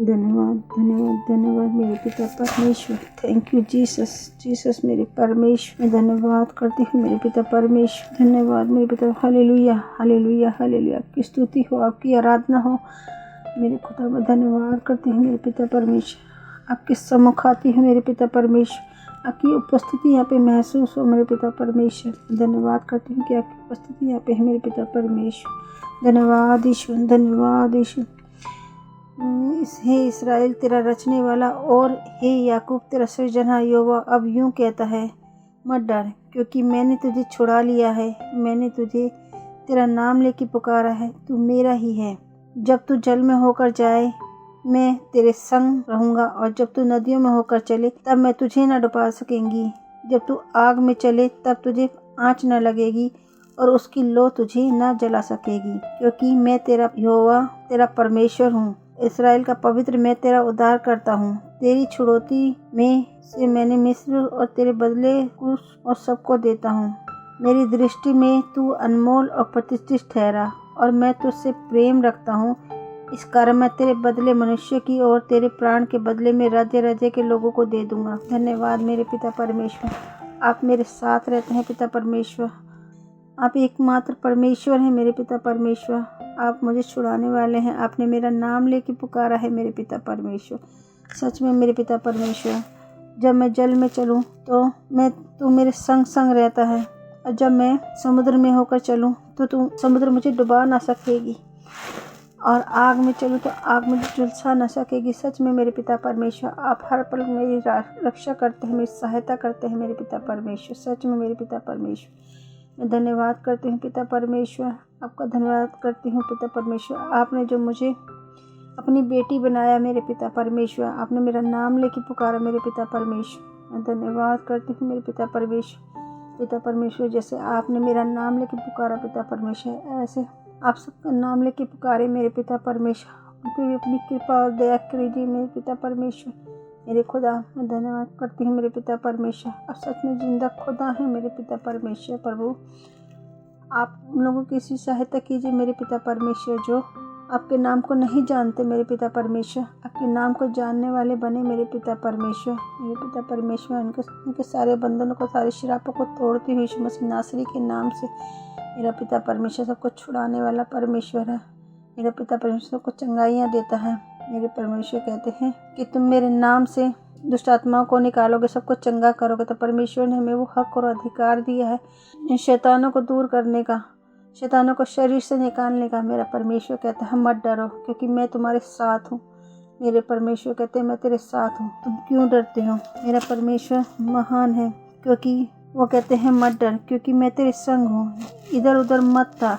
धन्यवाद धन्यवाद धन्यवाद मेरे पिता परमेश्वर। Thank you Jesus. जीसस मेरे परमेश्वर, मैं धन्यवाद करती हूँ मेरे पिता परमेश्वर। धन्यवाद मेरे पिता। Hallelujah hallelujah hallelujah. आपकी स्तुति हो, आपकी आराधना हो मेरे खुदा। मैं धन्यवाद करती हूँ मेरे पिता परमेश्वर। आपके सम्मुख आती हूँ मेरे पिता परमेश्वर। आपकी उपस्थिति यहाँ पे महसूस हो मेरे पिता परमेश्वर। धन्यवाद करती हूँ कि आपकी उपस्थिति यहाँ पे है मेरे पिता परमेश्वर। धन्यवाद ईश्वर, धन्यवाद ईश्वर। हे इस्राएल तेरा रचने वाला और हे याकूब तेरा सृजनहार यहोवा अब यूं कहता है, मत डर, क्योंकि मैंने तुझे छुड़ा लिया है। मैंने तुझे तेरा नाम लेके पुकारा है, तू मेरा ही है। जब तू जल में होकर जाए मैं तेरे संग रहूँगा, और जब तू नदियों में होकर चले तब मैं तुझे न डुबा सकेंगी। जब तू आग में चले तब तुझे आँच न लगेगी, और उसकी लो तुझे न जला सकेगी, क्योंकि मैं तेरा यहोवा तेरा परमेश्वर हूँ, इस्राएल का पवित्र। मैं तेरा उद्धार करता हूँ। तेरी छुड़ौती में से मैंने मिस्र और तेरे बदले कुश और सबको देता हूँ। मेरी दृष्टि में तू अनमोल और प्रतिष्ठित ठहरा, और मैं तुझसे प्रेम रखता हूँ। इस कारण मैं तेरे बदले मनुष्य की और तेरे प्राण के बदले में राज्य राज्य के लोगों को दे दूंगा। धन्यवाद मेरे पिता परमेश्वर। आप मेरे साथ रहते हैं पिता परमेश्वर। आप एकमात्र परमेश्वर हैं मेरे पिता परमेश्वर। आप मुझे छुड़ाने वाले हैं। आपने मेरा नाम लेके पुकारा है मेरे पिता परमेश्वर। सच में मेरे पिता परमेश्वर, जब मैं जल में चलूँ तो मेरे संग संग रहता है, और जब मैं समुद्र में होकर चलूँ तो समुद्र मुझे डुबा ना सकेगी, और आग में चलूँ तो आग मुझे झुलसा ना सकेगी। सच में मेरे पिता परमेश्वर, आप हर पल मेरी रक्षा करते हैं, मेरी सहायता करते हैं मेरे पिता परमेश्वर। सच में मेरे पिता परमेश्वर, मैं धन्यवाद करती हूँ पिता परमेश्वर। आपका धन्यवाद करती हूँ पिता परमेश्वर। आपने जो मुझे अपनी बेटी बनाया मेरे पिता परमेश्वर, आपने मेरा नाम लेके पुकारा मेरे पिता परमेश्वर। मैं धन्यवाद करती हूँ मेरे पिता परमेश्वर। पिता परमेश्वर, जैसे आपने मेरा नाम लेके पुकारा पिता परमेश्वर, ऐसे आप सबका नाम लेके पुकारे मेरे पिता परमेश्वर। उन पर भी अपनी कृपा और दया कीजिए मेरे पिता परमेश्वर। मेरे खुदा, मैं धन्यवाद करती हूँ मेरे पिता परमेश्वर। आप सच में जिंदा खुदा हैं मेरे पिता परमेश्वर। प्रभु, आप उन लोगों की इसी सहायता कीजिए मेरे पिता परमेश्वर जो आपके नाम को नहीं जानते मेरे पिता परमेश्वर। आपके नाम को जानने वाले बने मेरे पिता परमेश्वर। मेरे पिता परमेश्वर, उनके सारे बंधनों को, सारे श्रापों को तोड़ती हुई यीशु मसीह नासरी के नाम से मेरा पिता परमेश्वर सबको छुड़ाने वाला परमेश्वर है। मेरा पिता परमेश्वर को चंगाइयाँ देता है। मेरे परमेश्वर कहते हैं कि तुम मेरे नाम से दुष्ट आत्माओं को निकालोगे, सबको चंगा करोगे। तो परमेश्वर ने हमें वो हक और अधिकार दिया है इन शैतानों को दूर करने का, शैतानों को शरीर से निकालने का। मेरा परमेश्वर कहता है मत डरो, क्योंकि मैं तुम्हारे साथ हूँ। मेरे परमेश्वर कहते हैं मैं तेरे साथ हूँ, तुम क्यों डरते हो। मेरा परमेश्वर महान है, क्योंकि वो कहते हैं मत डर, क्योंकि मैं तेरे संग हूँ। इधर उधर मत था,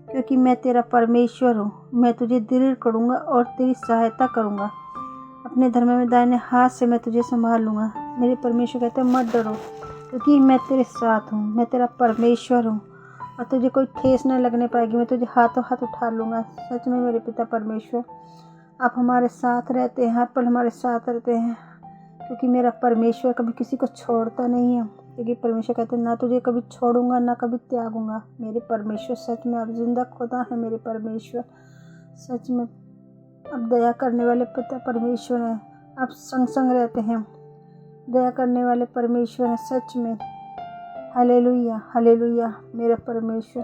क्योंकि मैं तेरा परमेश्वर हूँ। मैं तुझे दृढ़ करूँगा और तेरी सहायता करूँगा। अपने धर्म में दाहिने हाथ से मैं तुझे संभाल लूँगा। मेरे परमेश्वर कहते हैं मत डरो, क्योंकि मैं तेरे साथ हूँ। मैं तेरा परमेश्वर हूँ, और तुझे कोई ठेस न लगने पाएगी। मैं तुझे हाथों हाथ उठा लूँगा। सच में मेरे पिता परमेश्वर, आप हमारे साथ रहते हैं, हर पल हमारे साथ रहते हैं, क्योंकि मेरा परमेश्वर कभी किसी को छोड़ता नहीं है। क्योंकि परमेश्वर कहते हैं ना तुझे कभी छोड़ूंगा ना कभी त्यागूंगा। मेरे परमेश्वर, सच में आप जिंदा खुदा हैं मेरे परमेश्वर। सच में आप दया करने वाले पिता परमेश्वर हैं। आप संग संग रहते हैं, दया करने वाले परमेश्वर हैं। सच में हालेलुया हालेलुया। मेरा परमेश्वर,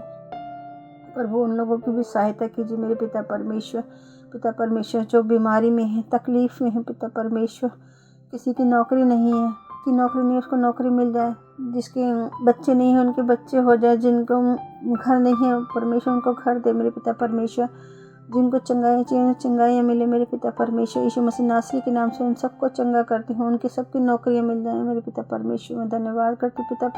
प्रभु उन लोगों की भी सहायता कीजिए मेरे पिता परमेश्वर। पिता परमेश्वर जो बीमारी में है, तकलीफ़ में है पिता परमेश्वर, किसी की नौकरी नहीं है, की नौकरी नहीं, उसको नौकरी मिल जाए। जिसके बच्चे नहीं हैं उनके बच्चे हो जाए। जिनको घर नहीं है परमेश्वर उनको घर दे मेरे पिता परमेश्वर। जिनको चंगाई चाहिए चंगाइयाँ मिले मेरे पिता परमेश्वर। यीशु मसीह नासरी के नाम से उन सबको चंगा करती हूँ। उनकी सबकी नौकरियाँ मिल जाएँ मेरे पिता परमेश्वर। मैं धन्यवाद करती हूँ पिता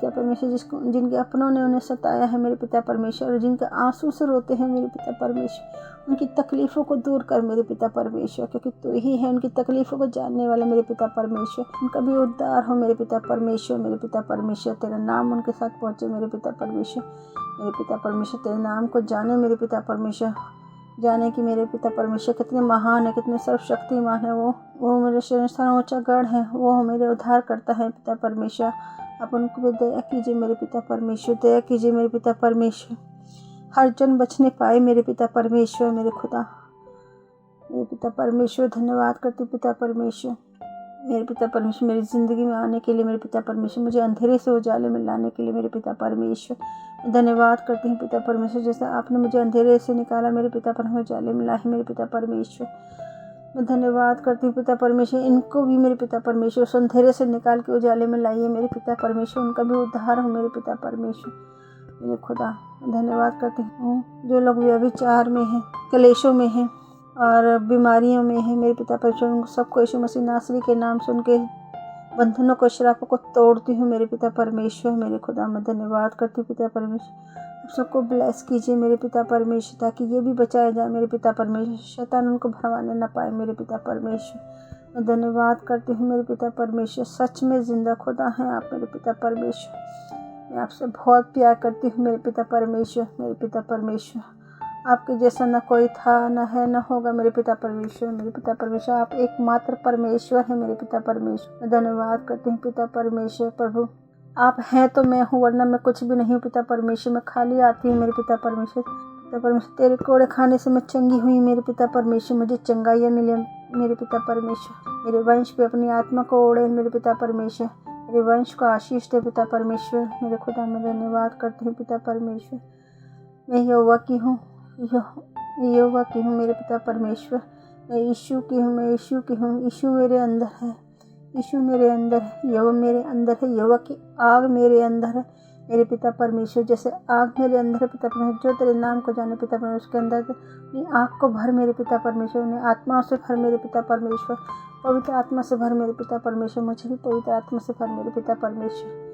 परमेश्वर जिनके अपनों ने उन्हें सताया है मेरे पिता परमेश्वर, और जिनके आंसू से रोते हैं मेरे पिता परमेश्वर। उनकी तकलीफ़ों को दूर कर मेरे पिता परमेश्वर, क्योंकि तू ही है उनकी तकलीफ़ों को जानने वाला मेरे पिता परमेश्वर। उनका भी उद्धार हो मेरे पिता परमेश्वर। मेरे पिता परमेश्वर, तेरा नाम उनके साथ पहुँचे मेरे पिता परमेश्वर। मेरे पिता परमेश्वर तेरे नाम को जाने मेरे पिता परमेश्वर, जाने कि मेरे पिता परमेश्वर कितने महान है, कितने सर्वशक्तिमान है। वो मेरे सर्वोच्च गढ़ है, वो मेरे उद्धार करता है पिता परमेश्वर। आप उनको भी दया कीजिए मेरे पिता परमेश्वर, दया कीजिए मेरे पिता परमेश्वर। हर जन बचने पाए मेरे पिता परमेश्वर। मेरे खुदा, मेरे पिता परमेश्वर धन्यवाद करती हूँ पिता परमेश्वर। मेरे पिता परमेश्वर मेरी ज़िंदगी में आने के लिए मेरे पिता परमेश्वर, मुझे अंधेरे से उजाले में लाने के लिए मेरे पिता परमेश्वर धन्यवाद करती हूँ पिता परमेश्वर। जैसे आपने मुझे अंधेरे से निकाला मेरे पिता परमेश्वर उजाले में लाए मेरे पिता परमेश्वर, मैं धन्यवाद करती हूँ पिता परमेश्वर। इनको भी मेरे पिता परमेश्वर उस अंधेरे से निकाल के उजाले में लाइए मेरे पिता परमेश्वर, उनका भी उद्धार हो मेरे पिता परमेश्वर। मेरे खुदा धन्यवाद करती हूँ जो लोग व्यभिचार में हैं, कलेशों में हैं और बीमारियों में हैं मेरे पिता परमेश्वर, उनको सबको यीशु मसीह नासरी के नाम से उनके बंधनों को, श्रापों को तोड़ती हूँ मेरे पिता परमेश्वर। मेरे खुदा मैं धन्यवाद करती हूँ पिता परमेश्वर। सबको ब्लेस कीजिए मेरे पिता परमेश्वर, ताकि ये भी बचाया जाए मेरे पिता परमेश्वर, शैतान उनको भरमाने ना पाए मेरे पिता परमेश्वर। मैं धन्यवाद करती हूँ मेरे पिता परमेश्वर। सच में जिंदा खुदा हैं आप मेरे पिता परमेश्वर। मैं आपसे बहुत प्यार करती हूँ मेरे पिता परमेश्वर। मेरे पिता परमेश्वर आपके जैसा न कोई था, न है, न होगा मेरे पिता परमेश्वर। मेरे पिता परमेश्वर आप एकमात्र परमेश्वर हैं मेरे पिता परमेश्वर। मैं धन्यवाद करती हूँ पिता परमेश्वर। प्रभु आप हैं तो मैं हूँ, वरना मैं कुछ भी नहीं हूँ पिता परमेश्वर। मैं खाली आती हूँ मेरे पिता परमेश्वर। पिता परमेश्वर तेरे कोड़े खाने से मैं चंगी हुई मेरे पिता परमेश्वर, मुझे चंगाइयाँ मिले मेरे पिता परमेश्वर। मेरे वंश पे अपनी आत्मा को ओढ़े मेरे पिता परमेश्वर, मेरे वंश को आशीष दे पिता परमेश्वर। मेरे खुदा मैं धन्यवाद करती हूँ पिता परमेश्वर। मैं यहोवा की हूँ, यहोवा की हूँ मेरे पिता परमेश्वर। मैं यीशु की हूँ, मैं यीशु की हूँ। यीशु मेरे अंदर है, यीशु मेरे अंदर है, यहोवा मेरे अंदर है, यहोवा की आग मेरे अंदर है मेरे पिता परमेश्वर। जैसे आग मेरे अंदर है पिता परमेश्वर, जो तेरे नाम को जाने पिता परमेश्वर उसके अंदर अपनी आग को भर मेरे पिता परमेश्वर। उन्हें आत्माओं से भर मेरे पिता परमेश्वर, पवित्र आत्मा से भर मेरे पिता परमेश्वर। मुझे भी पवित्र आत्मा से भर मेरे पिता परमेश्वर।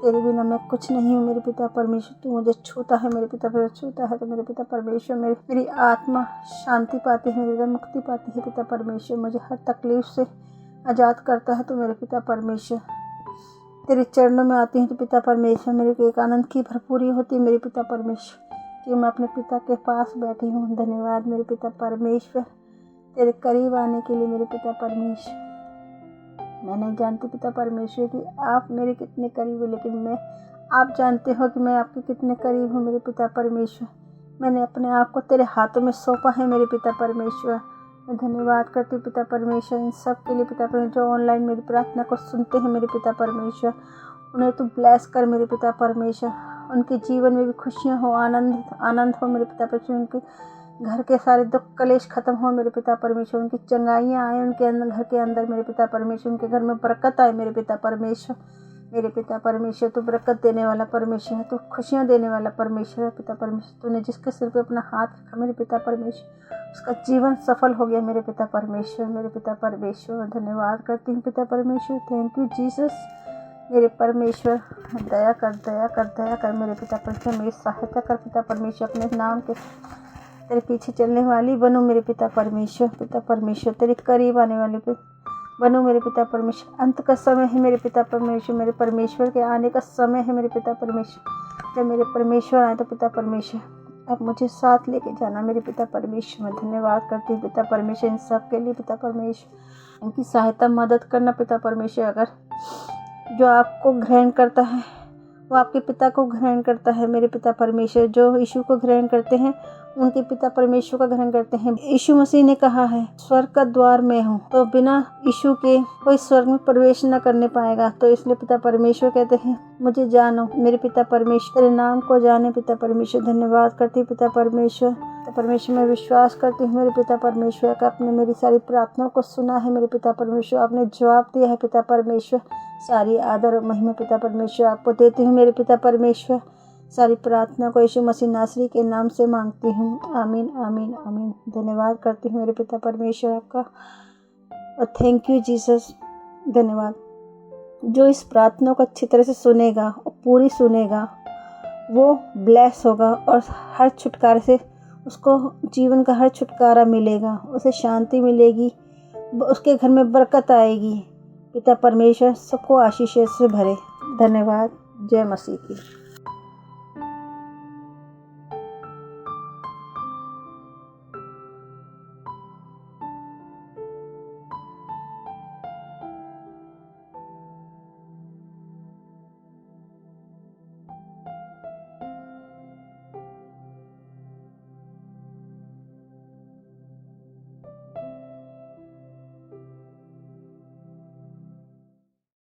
तेरे बिना मैं कुछ नहीं हूँ मेरे पिता परमेश्वर। तू मुझे छूता है मेरे पिता परमेश्वर, छूता है तो मेरे पिता परमेश्वर मेरी आत्मा शांति पाती है, मेरी मुक्ति पाती है पिता परमेश्वर। मुझे हर तकलीफ से आज़ाद करता है तो मेरे पिता परमेश्वर। तेरे चरणों में आती हूँ तो पिता परमेश्वर मेरे को एक आनंद की भरपूरी होती है मेरे पिता परमेश्वर, कि मैं अपने पिता के पास बैठी हूँ। धन्यवाद मेरे पिता परमेश्वर तेरे करीब आने के लिए मेरे पिता परमेश्वर। मैं नहीं जानती पिता परमेश्वर कि आप मेरे कितने करीब हो, लेकिन आप जानते हो कि मैं आपके कितने करीब हूँ मेरे पिता परमेश्वर। मैंने अपने आप को तेरे हाथों में सौंपा है मेरे पिता परमेश्वर। मैं धन्यवाद करती हूँ पिता परमेश्वर इन सब के लिए पिता परमेश्वर, जो ऑनलाइन मेरी प्रार्थना को सुनते हैं मेरे पिता परमेश्वर। उन्हें तू ब्लेस कर मेरे पिता परमेश्वर। उनके जीवन में भी खुशियाँ हो, आनंद हो मेरे पिता परमेश्वर। उनके घर के सारे दुख कलेश खत्म हो मेरे पिता परमेश्वर। उनकी चंगाइयाँ आए उनके अंदर, घर के अंदर मेरे पिता परमेश्वर। उनके घर में बरकत आए मेरे पिता परमेश्वर। मेरे पिता परमेश्वर तू बरकत देने वाला परमेश्वर है, तू खुशियाँ देने वाला परमेश्वर है पिता परमेश्वर। तूने जिसके सिर पे अपना हाथ रखा मेरे पिता परमेश्वर, उसका जीवन सफल हो गया मेरे पिता परमेश्वर। मेरे पिता परमेश्वर धन्यवाद करती हूँ पिता परमेश्वर। थैंक यू जीसस मेरे परमेश्वर। दया कर, दया कर, दया कर मेरे पिता परमेश्वर। मेरी सहायता कर पिता परमेश्वर। अपने नाम के तेरे पीछे चलने वाली बनो मेरे पिता परमेश्वर। पिता परमेश्वर तेरे करीब आने वाले बनो मेरे पिता परमेश्वर। अंत का समय है मेरे पिता परमेश्वर, मेरे परमेश्वर के आने का समय है मेरे पिता परमेश्वर। जब मेरे परमेश्वर आए तो पिता परमेश्वर अब मुझे साथ लेके जाना मेरे पिता परमेश्वर। मैं धन्यवाद करती हूँ पिता परमेश्वर इन सब के लिए पिता परमेश्वर। इनकी सहायता मदद करना पिता परमेश्वर। अगर जो आपको ग्रहण करता है वो आपके पिता को ग्रहण करता है मेरे पिता परमेश्वर। जो यीशु को ग्रहण करते हैं उनके पिता परमेश्वर का ग्रहण करते हैं। यीशु मसीह ने कहा है स्वर्ग का द्वार मैं हूँ, तो बिना यीशु के कोई स्वर्ग में प्रवेश न करने पाएगा। तो इसलिए पिता परमेश्वर कहते हैं मुझे जानो मेरे पिता परमेश्वर, तेरे नाम को जाने पिता परमेश्वर। धन्यवाद करती हूँ पिता परमेश्वर। पिता परमेश्वर मैं विश्वास करती हूँ मेरे पिता परमेश्वर का आपने मेरी सारी प्रार्थनाओं को सुना है मेरे पिता परमेश्वर। आपने जवाब दिया है पिता परमेश्वर। सारी आदर और महिमा पिता परमेश्वर आपको देती हूँ मेरे पिता परमेश्वर। सारी प्रार्थना को यीशु मसीह नासरी के नाम से मांगती हूँ। आमीन आमीन आमीन। धन्यवाद करती हूँ मेरे पिता परमेश्वर आपका, और थैंक यू जीसस। धन्यवाद। जो इस प्रार्थना को अच्छी तरह से सुनेगा और पूरी सुनेगा वो ब्लेस होगा, और हर छुटकारे से उसको जीवन का हर छुटकारा मिलेगा, उसे शांति मिलेगी, उसके घर में बरकत आएगी। पिता परमेश्वर सबको आशीष से भरे। धन्यवाद। जय मसीह की।